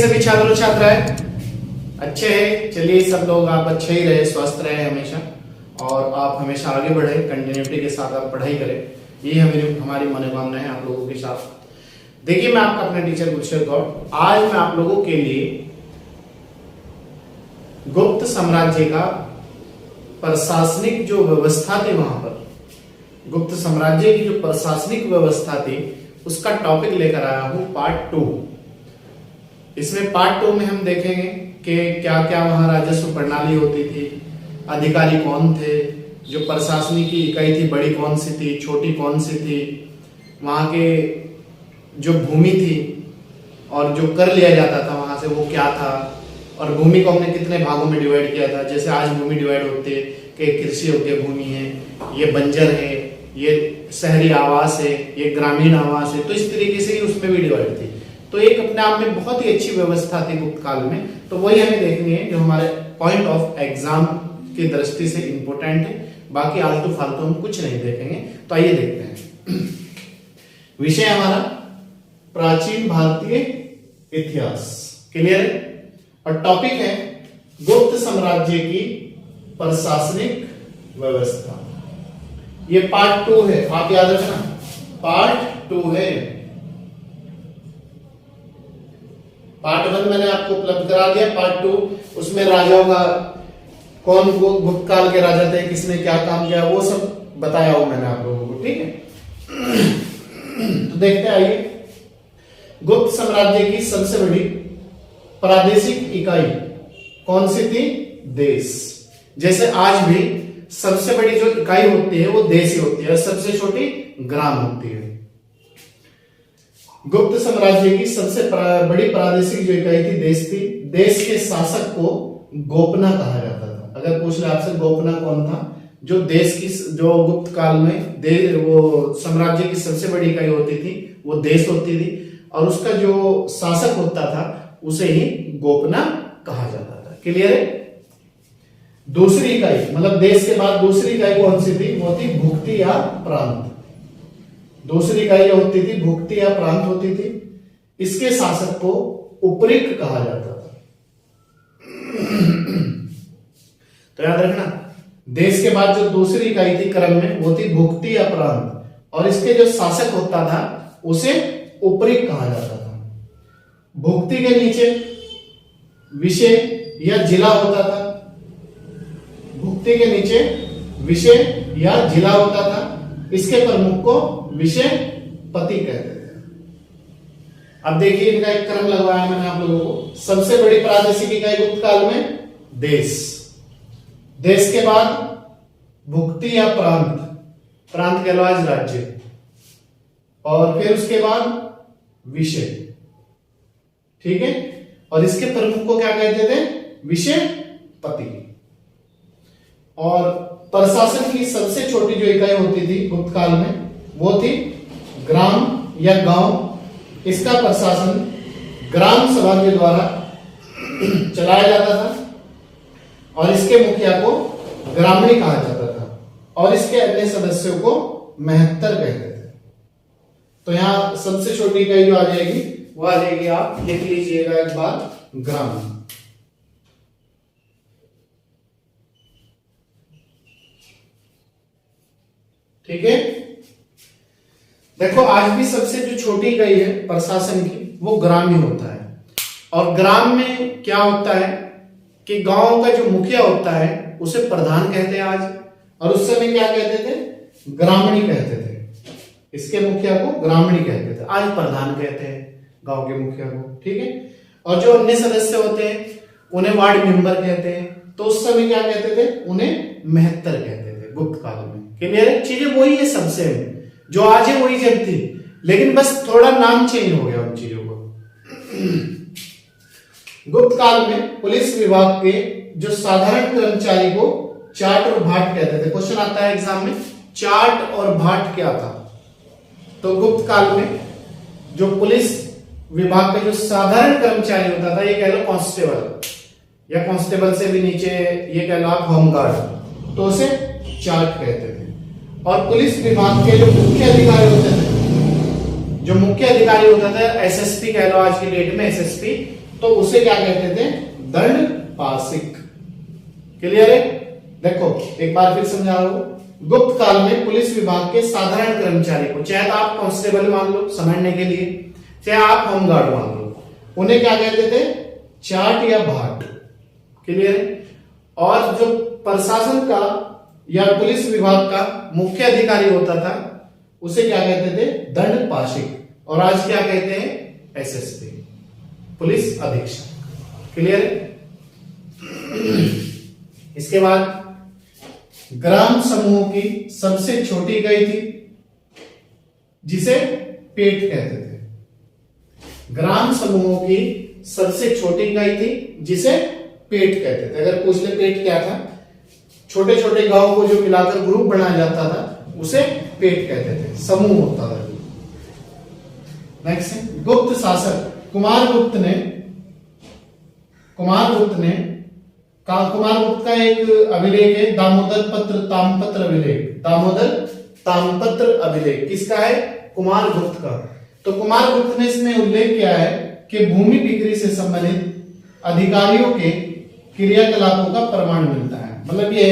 सभी छात्रों छात्राएं अच्छे हैं। चलिए सब लोग आप अच्छे ही रहे, स्वस्थ रहे हमेशा, और आप हमेशा आगे बढ़े, कंटिन्यूटी के साथ आप पढ़ाई करें। ये हमारी मनोकामना है आप लोगों के साथ। देखिए, मैं आपका अपना टीचर गुरशेखर गौड़। आज मैं आप लोगों के लिए गुप्त साम्राज्य का प्रशासनिक जो व्यवस्था थी, वहां पर गुप्त साम्राज्य की जो प्रशासनिक व्यवस्था थी उसका टॉपिक लेकर आया हूं, पार्ट 2। इसमें पार्ट 2 में हम देखेंगे कि क्या क्या वहां राजस्व प्रणाली होती थी, अधिकारी कौन थे, जो प्रशासनिक की इकाई थी बड़ी कौन सी थी, छोटी कौन सी थी, वहां के जो भूमि थी और जो कर लिया जाता था वहां से वो क्या था, और भूमि को हमने कितने भागों में डिवाइड किया था। जैसे आज भूमि डिवाइड होती है कि कृषि योग्य भूमि है, ये बंजर है, ये शहरी आवास है, ये ग्रामीण आवास है, तो इस तरीके से ही उसमें भी डिवाइड थी। तो एक अपने आप में बहुत ही अच्छी व्यवस्था थी गुप्त काल में। तो वही हमें देखनी है जो हमारे पॉइंट ऑफ एग्जाम की दृष्टि से इंपोर्टेंट है। बाकी आलतू फालतू हम कुछ नहीं देखेंगे। तो आइए देखते हैं। विषय हमारा प्राचीन भारतीय इतिहास, क्लियर है, और टॉपिक है गुप्त साम्राज्य की प्रशासनिक व्यवस्था। ये पार्ट 2 है, आप याद रखना, पार्ट 2 है। पार्ट 1 मैंने आपको उपलब्ध करा दिया, पार्ट 2 उसमें राजाओं का कौन वो गुप्त काल के राजा थे, किसने क्या काम किया, वो सब बताया हूं मैंने आप लोगों को, ठीक है। तो देखते हैं, आइए। गुप्त साम्राज्य की सबसे बड़ी प्रादेशिक इकाई कौन सी थी? देश। जैसे आज भी सबसे बड़ी जो इकाई होती है वो देश ही होती है, सबसे छोटी ग्राम होती है। गुप्त साम्राज्य की सबसे बड़ी प्रादेशिक जो इकाई थी देश थी। देश के शासक को गोपना कहा जाता था। अगर पूछ ले आपसे गोपना कौन था? जो देश की, जो गुप्त काल में वो साम्राज्य की सबसे बड़ी इकाई होती थी वो देश होती थी, और उसका जो शासक होता था उसे ही गोपना कहा जाता था। क्लियर है? दूसरी इकाई, मतलब देश के बाद दूसरी इकाई कौन सी थी? वो थी भुक्ति या प्रांत। दूसरी इकाई होती थी भुक्ति या प्रांत होती थी। इसके शासक को उपरिक कहा जाता था। तो याद रखना, देश के बाद जो दूसरी इकाई थी क्रम में वो थी भुक्ति या प्रांत, और इसके जो शासक होता था उसे उपरिक कहा जाता था। भुक्ति के नीचे विषय या जिला होता था। भुक्ति के नीचे विषय या जिला होता था। इसके प्रमुख को विषय पति कहते थे। अब देखिए, इनका एक क्रम लगवाया मैंने आप लोगों को। सबसे बड़ी प्रादेशिक इकाई गुप्त काल में देश, देश के बाद भुक्ति या प्रांत, प्रांत कह लो आज राज्य, और फिर उसके बाद विषय, ठीक है। और इसके प्रमुख को क्या कहते थे? विषय पति। और प्रशासन की सबसे छोटी जो इकाई होती थी गुप्त काल में वो थी ग्राम या गांव। इसका प्रशासन ग्राम सभा के द्वारा चलाया जाता था, और इसके मुखिया को ग्रामीण कहा जाता था, और इसके अन्य सदस्यों को महत्तर कहते थे। तो यहां सबसे छोटी इकाई जो आ जाएगी वो आ जाएगी, आप लिख लीजिएगा एक बार, ग्राम। ठीक है। देखो, आज भी सबसे जो छोटी इकाई है प्रशासन की वो ग्राम ही होता है। और ग्राम में क्या होता है कि गांव का जो मुखिया होता है उसे प्रधान कहते हैं आज, और उस समय क्या कहते थे? ग्रामणी कहते थे। इसके मुखिया को ग्रामणी कहते थे, आज प्रधान कहते हैं गांव के मुखिया को, ठीक है। और जो अन्य सदस्य होते हैं उन्हें वार्ड मेंबर कहते हैं। तो उस समय क्या कहते थे? उन्हें महत्तर कहते थे गुप्त काल में। क्लियर है? चीजें वही है, सबसे जो आज है वही जब थी, लेकिन बस थोड़ा नाम चेंज हो गया उन चीजों को। गुप्त काल में पुलिस विभाग के जो साधारण कर्मचारी को चाट और भाट कहते थे। क्वेश्चन आता है एग्जाम में, चाट और भाट क्या था? तो गुप्त काल में जो पुलिस विभाग का जो साधारण कर्मचारी होता था, ये कह लो कांस्टेबल, या कांस्टेबल से भी नीचे ये कह लो आप होमगार्ड, तो उसे चाट कहते थे। और पुलिस विभाग के जो मुख्य अधिकारी होते थे, जो मुख्य अधिकारी होता था, एसएसपी कह लो आज की डेट में एसएसपी, तो उसे क्या कहते थे? दंड पाशिक। क्लियर है? देखो एक बार फिर समझा रहा हूं। गुप्त काल में पुलिस विभाग के साधारण कर्मचारी को, चाहे तो आप कांस्टेबल मान लो समझने के लिए, चाहे आप होमगार्ड मान लो, उन्हें क्या कहते थे? चाट या भाट। क्लियर है? और जो प्रशासन का या पुलिस विभाग का मुख्य अधिकारी होता था उसे क्या कहते थे? दंड पाशिक। और आज क्या कहते हैं? एसएसपी, पुलिस अधीक्षक। क्लियर है? इसके बाद ग्राम समूह की सबसे छोटी इकाई थी जिसे पेट कहते थे। ग्राम समूह की सबसे छोटी इकाई थी जिसे पेट कहते थे। अगर पूछ ले पेट क्या था? छोटे छोटे गांव को जो मिलाकर ग्रुप बनाया जाता था उसे पेट कहते थे, समूह होता था। नेक्स्ट, गुप्त शासक कुमारगुप्त का एक अभिलेख है, दामोदर ताम्रपत्र अभिलेख। दामोदर ताम्रपत्र अभिलेख किसका है? कुमारगुप्त का। तो कुमारगुप्त ने इसमें उल्लेख किया है कि भूमि बिक्री से संबंधित अधिकारियों के क्रियाकलापों का प्रमाण मिलता है। मतलब ये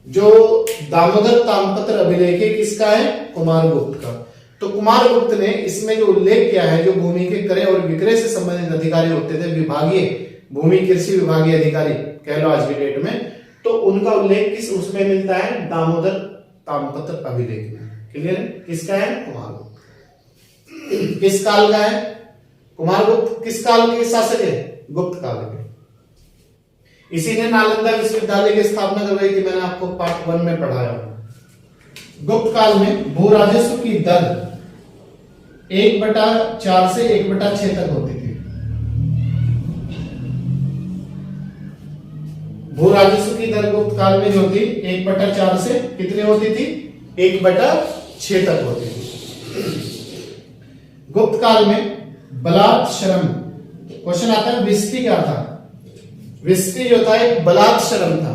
जो दामोदर ताम्रपत्र अभिलेख है किसका है? कुमारगुप्त का। तो कुमारगुप्त ने इसमें जो उल्लेख किया है, जो भूमि के क्रय और विक्रय से संबंधित अधिकारी होते थे, विभागीय भूमि कृषि विभागीय अधिकारी कह लो आज की डेट में, तो उनका उल्लेख किस उसमें मिलता है? दामोदर ताम्रपत्र अभिलेख में। क्लियर है? किसका है? कुमारगुप्त। किस काल का है? कुमारगुप्त किस काल के शासक है? गुप्त काल के। इसी ने नालंदा विश्वविद्यालय की स्थापना करवाई थी, मैंने आपको पार्ट 1 में पढ़ाया। गुप्त काल में भू राजस्व की दर 1/4 से 1/6 तक होती थी। भू राजस्व की दर गुप्त काल में जो थी 1/4 से कितनी होती थी? 1/6 तक होती थी। गुप्त काल में बलात् श्रम, क्वेश्चन आता है विस्ती क्या था? विस्ती जो था एक बलात् श्रम था।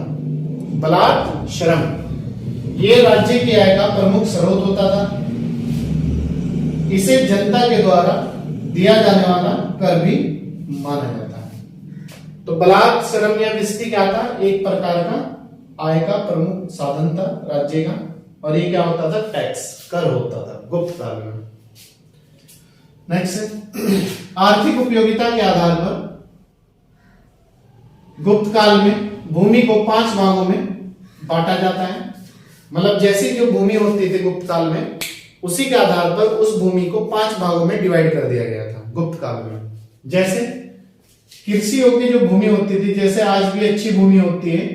बलात् श्रम ये राज्य की आय का प्रमुख स्रोत होता था। इसे जनता के द्वारा दिया जाने वाला कर भी माना जाता है। तो बलात् श्रम या विस्ती क्या था? एक प्रकार का आय का प्रमुख साधन था राज्य का, और ये क्या होता था? टैक्स, कर होता था गुप्त काल में। नेक्स्ट, आर्थिक उपयोगिता के आधार पर गुप्त काल में भूमि को 5 भागों में बांटा जाता है। मतलब जैसी जो भूमि होती थी गुप्त काल में, उसी के आधार पर उस भूमि को 5 भागों में डिवाइड कर दिया गया था गुप्त काल में। जैसे कृषि योग्य जो भूमि होती थी, जैसे आज भी अच्छी भूमि होती है,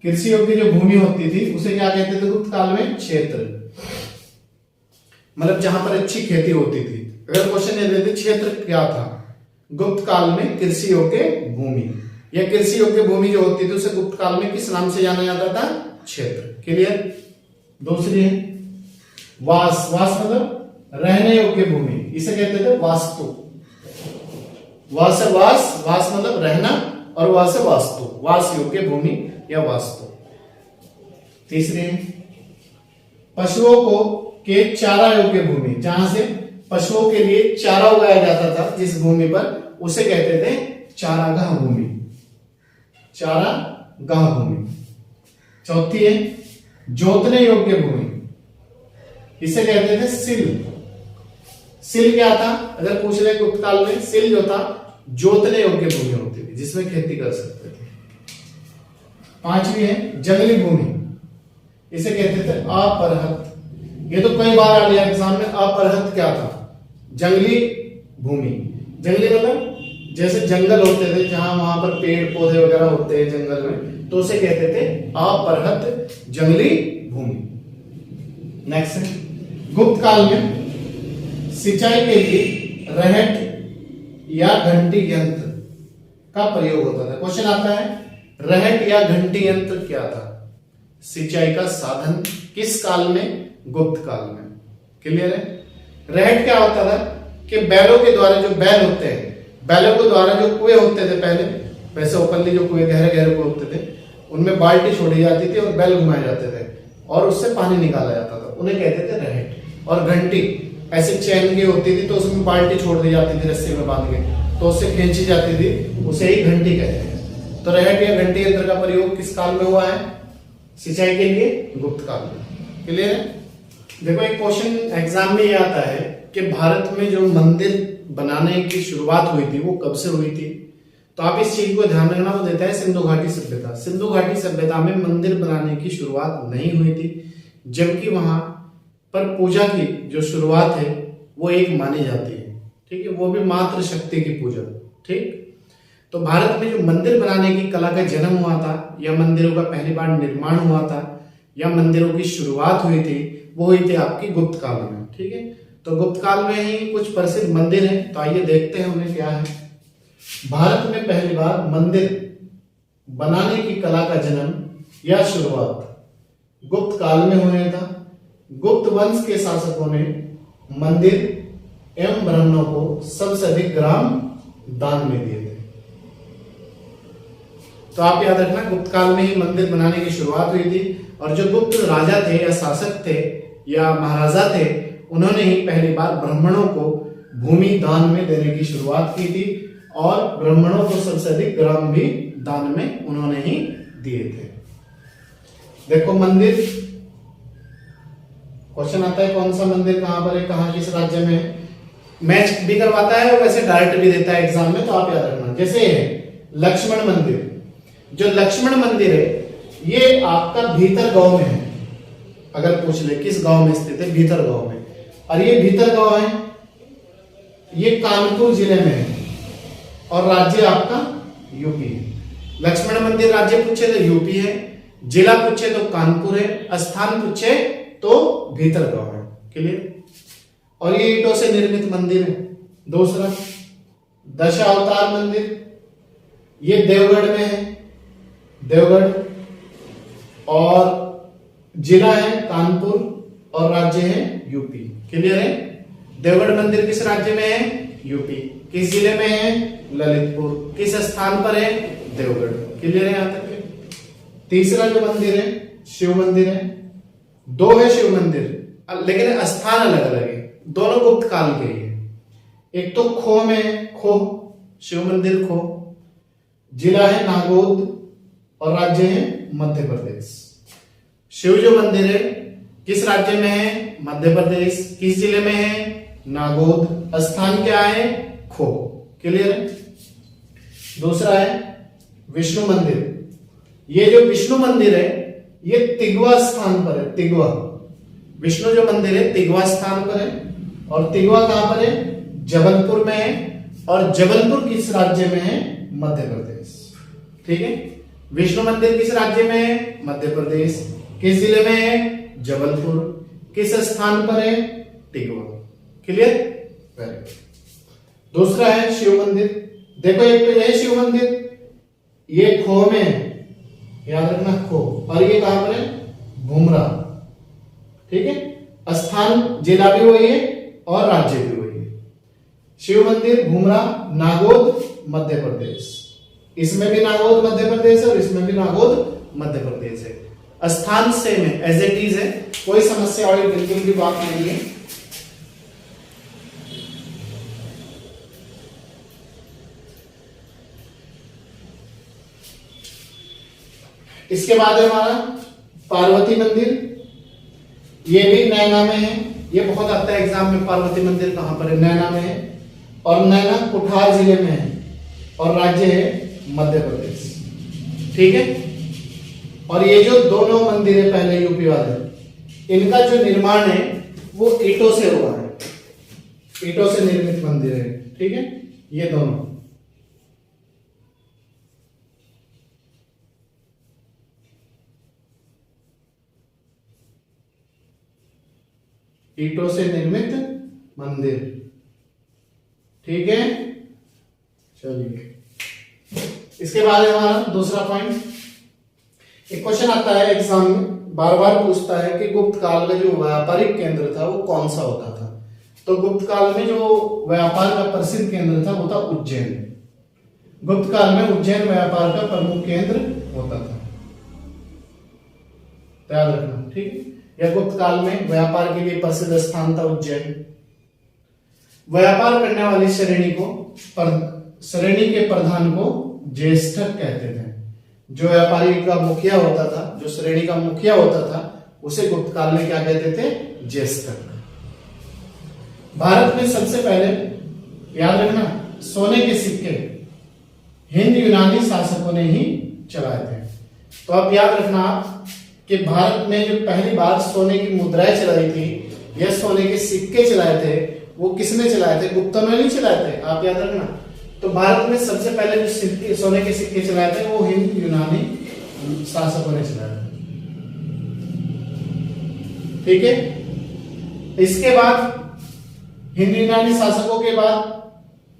कृषि योग्य जो भूमि होती थी उसे क्या कहते थे गुप्त काल में? क्षेत्र। मतलब जहां पर अच्छी खेती होती थी। अगर क्वेश्चन ये देते क्षेत्र क्या था गुप्त काल में? कृषि योग्य भूमि, या कृषि योग्य भूमि जो होती थी उसे गुप्त काल में किस नाम से जाना जाता था? क्षेत्र। क्लियर? दूसरी है वास। वास मतलब रहने योग्य भूमि, इसे कहते थे वास्तु। वास है वास, वास मतलब रहना, और वास है वास्तु, वास योग्य भूमि या वास्तु। तीसरी है पशुओं को के चारा योग्य भूमि, जहां से पशुओं के लिए चारा उगाया जाता था जिस भूमि पर, उसे कहते थे चारागाह भूमि। चारागाह भूमि। चौथी है जोतने योग्य भूमि, इसे कहते थे सिल। सिल क्या था? अगर पूछ रहे गुप्त काल में, सिल जो था जोतने योग्य भूमि होती थी जिसमें खेती कर सकते थे। 5वीं है जंगली भूमि, इसे कहते थे अपरहत। ये तो कई बार आ गया एग्जाम में। अपरहत क्या था? जंगली भूमि। जंगली मतलब जैसे जंगल होते थे जहां वहां पर पेड़ पौधे वगैरह होते हैं जंगल में, तो उसे कहते थे अपरहत जंगली भूमि। नेक्स्ट है गुप्त काल में सिंचाई के लिए रहट या घंटी यंत्र का प्रयोग होता था। क्वेश्चन आता है रहट या घंटी यंत्र क्या था? सिंचाई का साधन किस काल में? गुप्त काल में। क्लियर है? रहट क्या होता था कि बैलों के द्वारा, जो बैल होते हैं, बैलों के द्वारा जो कुएं होते थे पहले, वैसे ओपनली जो कुएं गहरे गहरे कुएं होते थे, उनमें बाल्टी छोड़ी जाती थी और बैल घुमाए जाते थे और उससे पानी निकाला जाता था, उन्हें कहते थे रहट। और घंटी ऐसे चैन की होती थी तो उसमें बाल्टी छोड़ दी जाती थी रस्सी में बांध के, तो उससे खींची जाती थी, उसे ही घंटी कहते हैं। तो रहट या घंटी यंत्र का प्रयोग किस काल में हुआ है? सिंचाई के लिए गुप्त काल में। क्लियर है? देखो एक क्वेश्चन एग्जाम में ये आता है कि भारत में जो मंदिर बनाने की शुरुआत हुई थी वो कब से हुई थी? तो आप इस चीज को ध्यान रखना, वो देता है सिंधु घाटी सभ्यता। सिंधु घाटी सभ्यता में मंदिर बनाने की शुरुआत नहीं हुई थी, जबकि वहां पर पूजा की जो शुरुआत है वो एक मानी जाती है। ठीक है, वो भी मात्र शक्ति की पूजा। ठीक, तो भारत में जो मंदिर बनाने की कला का जन्म हुआ था, या मंदिरों का पहली बार निर्माण हुआ था, या मंदिरों की शुरुआत हुई थी, वो हुई थी आपकी गुप्त काल में। ठीक है, तो गुप्त काल में ही कुछ प्रसिद्ध मंदिर हैं, तो आइए देखते हैं उन्हें क्या है। भारत में पहली बार मंदिर बनाने की कला का जन्म या शुरुआत गुप्त काल में हुआ था। गुप्त वंश के शासकों ने मंदिर एवं ब्राह्मणों को सबसे अधिक ग्राम दान में दिए थे। तो आप याद रखना, गुप्त काल में ही मंदिर बनाने की शुरुआत हुई थी, और जो गुप्त राजा थे या शासक थे या महाराजा थे, उन्होंने ही पहली बार ब्राह्मणों को भूमि दान में देने की शुरुआत की थी, और ब्राह्मणों को सबसे अधिक ग्राम भी दान में उन्होंने ही दिए थे। देखो मंदिर, क्वेश्चन आता है कौन सा मंदिर कहां पर है, कहां किस राज्य में है। मैच भी करवाता है और वैसे डायरेक्ट भी देता है एग्जाम में, तो आप याद रखना। जैसे लक्ष्मण मंदिर, जो लक्ष्मण मंदिर है ये आपका भीतर गांव में है। अगर पूछ ले किस गांव में स्थित है, भीतर गांव में, और ये भीतर गांव है, ये कानपुर जिले में है, और राज्य आपका यूपी है। लक्ष्मण मंदिर राज्य पूछे तो यूपी है, जिला पूछे तो कानपुर है, स्थान पूछे तो भीतर गांव है। क्लियर? और ये ईंटों से निर्मित मंदिर है। दूसरा दशावतार मंदिर, ये देवगढ़ में है, देवगढ़, और जिला है कानपुर, और राज्य है यूपी। क्लियर है? देवगढ़ मंदिर किस राज्य में है? यूपी। किस जिले में है? ललितपुर। किस स्थान पर है? देवगढ़। क्लियर है यहां तक? तीसरा जो मंदिर है शिव मंदिर है। दो है शिव मंदिर, लेकिन स्थान अलग अलग है, दोनों गुप्त काल के ही है। एक तो खो में, खो शिव मंदिर खो, जिला है नागौद, और राज्य है मध्य प्रदेश। शिव जो मंदिर है किस राज्य में है? मध्य प्रदेश। किस जिले में है? नागौद। स्थान क्या है? खो। क्लियर है? दूसरा है विष्णु मंदिर। ये जो विष्णु मंदिर है ये तिगवा स्थान पर है। तिगवा, विष्णु जो मंदिर है तिगवा स्थान पर है, और तिगवा कहां पर है? जबलपुर में है, और जबलपुर किस राज्य में है? मध्य प्रदेश। ठीक है, विष्णु मंदिर किस राज्य में है? मध्य प्रदेश। किस जिले में है? जबलपुर। किस स्थान पर है? तिगवा। क्लियर? Very good. दूसरा है शिव मंदिर। देखो एक तो यह शिव मंदिर, ये खो में है, याद रखना खो, और ये कहां पर है? भूमरा। ठीक है, स्थान जिला भी वही है और राज्य भी वही है। शिव मंदिर भूमरा, नागौद, मध्य प्रदेश। इसमें भी नागौद मध्य प्रदेश है और इसमें भी नागौद मध्य प्रदेश है। स्थान सेम है, एज इट इज है, कोई समस्या वाली बिल्कुल भी बात नहीं है। इसके बाद है हमारा पार्वती मंदिर। ये भी नैना में है, ये बहुत आता है एग्जाम में। पार्वती मंदिर कहां पर है? नैना में है, और नैना कुठार जिले में है, और राज्य है मध्य प्रदेश। ठीक है, और ये जो दोनों मंदिर है पहले यूपी वाले, इनका जो निर्माण है वो ईंटों से हुआ है, ईंटों से निर्मित मंदिर है। ठीक है, ये दोनों ईंटों से निर्मित मंदिर। ठीक है, चलिए इसके बाद है हमारा दूसरा पॉइंट। एक क्वेश्चन आता है एग्जाम में, बार बार पूछता है कि गुप्त काल में जो व्यापारिक केंद्र था वो कौन सा होता था। तो गुप्त काल में जो व्यापार का प्रसिद्ध केंद्र था वो था उज्जैन। गुप्त काल में उज्जैन व्यापार का प्रमुख केंद्र होता था, याद रखना। ठीक है, या गुप्त काल में व्यापार के लिए प्रसिद्ध स्थान था उज्जैन। व्यापार करने वाली श्रेणी को श्रेणी के प्रधान को ज्येष्ठक कहते थे। जो व्यापारी का मुखिया होता था, जो श्रेणी का मुखिया होता था, उसे गुप्त काल में क्या कहते थे? ज्येष्ठक। भारत में सबसे पहले याद रखना सोने के सिक्के हिंद यूनानी शासकों ने ही चलाए थे। तो अब याद रखना कि भारत में जो पहली बार सोने की मुद्राएं चलाई थी या सोने के सिक्के चलाए थे, वो किसने चलाए थे? गुप्तों ने नहीं चलाए थे, आप याद रखना। तो भारत में सबसे पहले जो सिक्के, सोने के सिक्के चलाए थे, वो हिंद यूनानी शासकों ने चलाए थे। ठीक है। इसके बाद हिंद यूनानी शासकों के बाद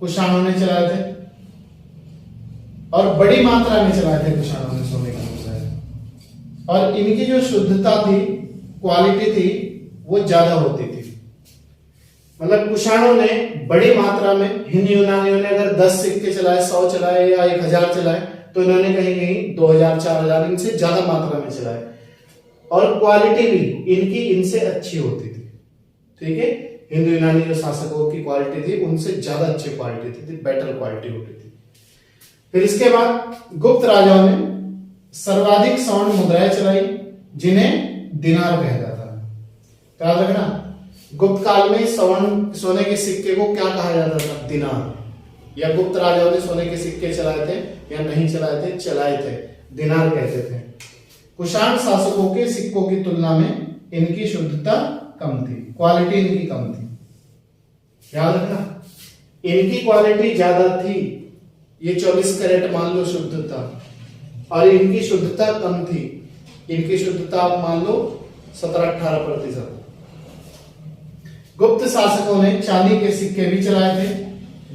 कुषाणों ने चलाए थे और बड़ी मात्रा में चलाए थे कुषाणों ने सोने की मुद्राएं। और इनकी जो शुद्धता थी, क्वालिटी थी, वो ज्यादा होती थी। मतलब कुषाणों ने बड़ी मात्रा में, हिंद यूनानियों ने अगर 10 सिक्के चलाए, 100 चलाए या 1000 चलाए, तो इन्होंने कहीं कहीं 2000 4000 इनसे ज्यादा मात्रा में चलाए। और क्वालिटी भी इनकी इनसे अच्छी होती थी। ठीक है। हिंदू यूनानी जो शासकों की क्वालिटी थी, उनसे ज्यादा अच्छी क्वालिटी थी, बेटर क्वालिटी होती थी। फिर इसके बाद गुप्त राजाओं ने सर्वाधिक स्वर्ण मुद्राएं चलाई, जिन्हें दिनार कहा जाता है। याद रखना, गुप्त काल में स्वर्ण सोने के सिक्के को क्या कहा जाता था? दिनार। या गुप्त राजाओं ने सोने के सिक्के चलाए थे या नहीं चलाए थे? चलाए थे, दिनार कहते थे। कुषाण शासकों के सिक्कों की तुलना में इनकी शुद्धता कम थी, क्वालिटी इनकी कम थी। याद रखना, इनकी क्वालिटी ज्यादा थी, ये 24 कैरेट मान लो शुद्धता, और इनकी शुद्धता कम थी। इनकी शुद्धता आप मान लो 17-18%। गुप्त शासकों ने चांदी के सिक्के भी चलाए थे,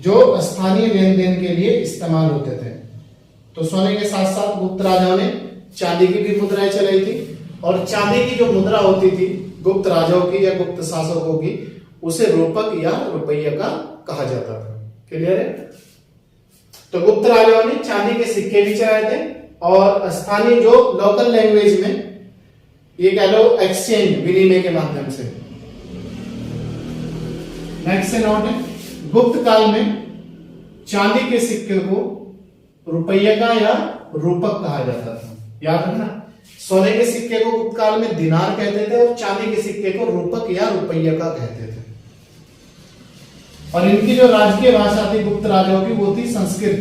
जो स्थानीय लेन देन के लिए इस्तेमाल होते थे। तो सोने के साथ साथ गुप्त राजाओं ने चांदी की भी मुद्राएं चलाई थी, और चांदी की जो मुद्रा होती थी गुप्त राजाओं की या गुप्त शासकों की, उसे रूपक या रुपया का कहा जाता था। क्लियर है? तो गुप्त राजाओं ने चांदी के सिक्के भी चलाए थे, और स्थानीय जो लोकल लैंग्वेज में ये कह लो एक्सचेंज, विनिमय के माध्यम से। नेक्स्ट से नोट है, गुप्त काल में चांदी के सिक्के को रुपये का या रूपक कहा जाता था। याद रखना, सोने के सिक्के को गुप्त काल में दिनार कहते थे और चांदी के सिक्के को रूपक या रुपये का कहते थे। और इनकी जो राजकीय भाषा थी गुप्त राजाओं की, वो थी संस्कृत।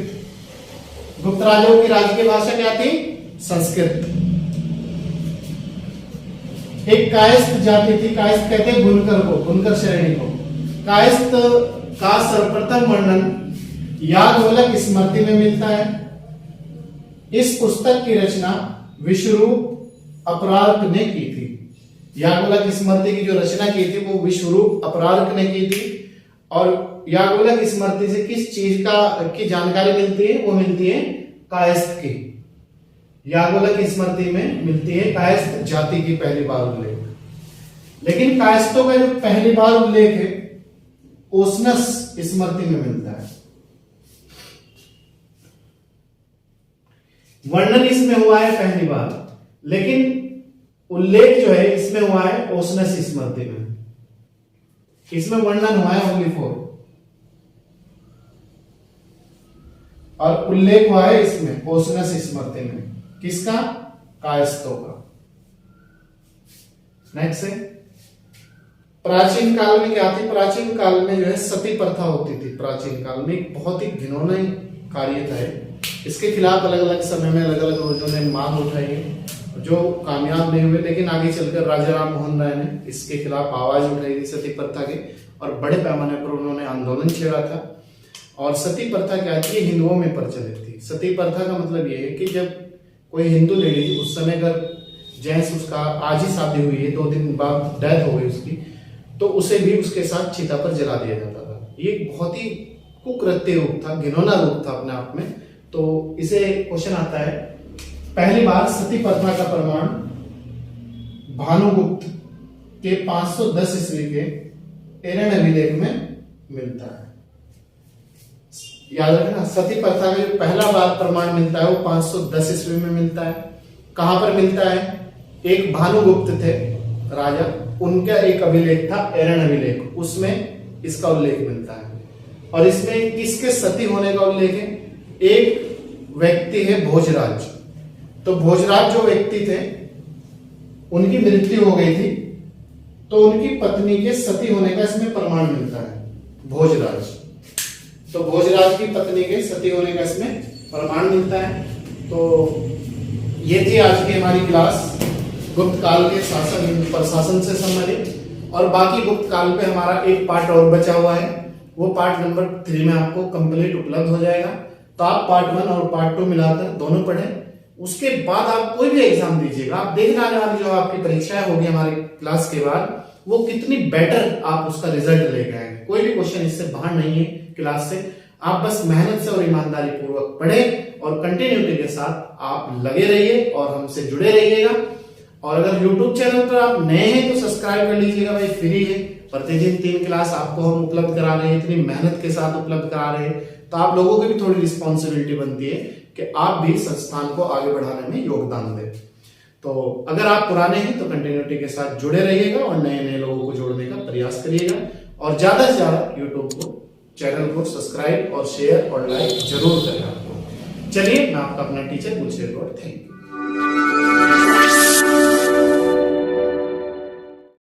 गुप्त राजाओं की राजकीय भाषा क्या थी? संस्कृत। एक कायस्थ जाति थी, कायस्थ कहते हैं बुनकर को, बुनकर श्रेणी को। कायस्थ का सर्वप्रथम वर्णन याज्ञवल्क्य स्मृति में मिलता है। इस पुस्तक की रचना विश्वरूप अपरार्क ने की थी। याज्ञवल्क्य स्मृति की जो रचना की थी वो विश्वरूप अपरार्क ने की थी। और याज्ञवल्क्य स्मृति से किस चीज की जानकारी मिलती है? वो मिलती है कायस्थ की। याज्ञवल्क्य स्मृति में मिलती है कायस्थ जाति की पहली बार उल्लेख। लेकिन कायस्थों का जो पहली बार उल्लेख है ओशनस स्मृति में मिलता है। वर्णन इसमें हुआ है पहली बार, लेकिन उल्लेख जो है इसमें हुआ है ओशनस स्मृति में। इसमें वर्णन हुआ है ओनली 4, और उल्लेख हुआ है इसमें ओशनस स्मृति में। किसका? कायस्थों का। नेक्स्ट है, प्राचीन काल में क्या थी? प्राचीन काल में जो है सती प्रथा होती थी। प्राचीन काल में एक बहुत ही घिनौना कार्य था। इसके खिलाफ अलग अलग समय में अलग अलग लोगों ने मांग उठाई है, जो कामयाब नहीं हुए। लेकिन आगे चलकर राजा राम मोहन राय ने इसके खिलाफ आवाज उठाई थी सती प्रथा के, और बड़े पैमाने पर उन्होंने आंदोलन छेड़ा था। और सती प्रथा क्या थी? हिंदुओं में प्रचलित थी। सती प्रथा का मतलब यह है कि जब कोई हिंदू लेडी, उस समय अगर जेंट्स उसका आज ही शादी हुई है, 2 दिन बाद डेथ हो गई उसकी, तो उसे भी उसके साथ चिता पर जला दिया जाता था। ये बहुत ही कुकृत्य रूप था, घिनौना रूप था अपने आप में। तो इसे क्वेश्चन आता है, पहली बार सती प्रथा का प्रमाण भानुगुप्त के 510 ईस्वी के एरन अभिलेख में मिलता है। याद रखना, सती प्रथा का जो पहला बार प्रमाण मिलता है वो 510 ईस्वी में मिलता है। कहां पर मिलता है? एक भानुगुप्त थे राजा, उनका एक अभिलेख था एरन अभिलेख, उसमें इसका उल्लेख मिलता है। और इसमें किसके सती होने का उल्लेख है? एक व्यक्ति है भोजराज। तो भोजराज जो व्यक्ति थे उनकी मृत्यु हो गई थी, तो उनकी पत्नी के सती होने का इसमें प्रमाण मिलता है। भोजराज, तो भोजराज की पत्नी के सती होने का इसमें प्रमाण मिलता है। तो ये थी आज की हमारी क्लास गुप्त काल के शासन प्रशासन से संबंधित। और बाकी गुप्त काल पे हमारा एक पार्ट और बचा हुआ है, वो पार्ट नंबर 3 में आपको कंप्लीट उपलब्ध हो जाएगा। तो आप पार्ट 1 और पार्ट 2 मिलाकर दोनों पढ़ें। उसके बाद आप कोई भी एग्जाम दीजिएगा, आप देखना आने वाली जो आपकी परीक्षाएं होगी हमारी क्लास के बाद, वो कितनी बेटर आप उसका रिजल्ट लेके आएंगे। कोई भी क्वेश्चन इससे बाहर नहीं है क्लास से। आप बस मेहनत से और ईमानदारी पूर्वक पढ़ें और कंटिन्यूटी के साथ आप लगे रहिए और हमसे जुड़े रहिएगा। और अगर YouTube चैनल पर आप नए हैं तो सब्सक्राइब कर लीजिएगा भाई, फ्री है। प्रतिदिन 3 क्लास आपको हम उपलब्ध करा रहे हैं, इतनी मेहनत के साथ उपलब्ध करा रहे हैं, तो आप लोगों की भी थोड़ी रिस्पॉन्सिबिलिटी बनती है कि आप भी संस्थान को आगे बढ़ाने में योगदान दें। तो अगर आप पुराने हैं तो कंटिन्यूटी के साथ जुड़े रहिएगा और नए नए लोगों को जोड़ने का प्रयास करिएगा। और ज्यादा से ज्यादा यूट्यूब को चैनल को सब्सक्राइब और शेयर और लाइक जरूर करें आपको। चलिए, मैं आपका अपना teacher Gulsher Gaur, thank you.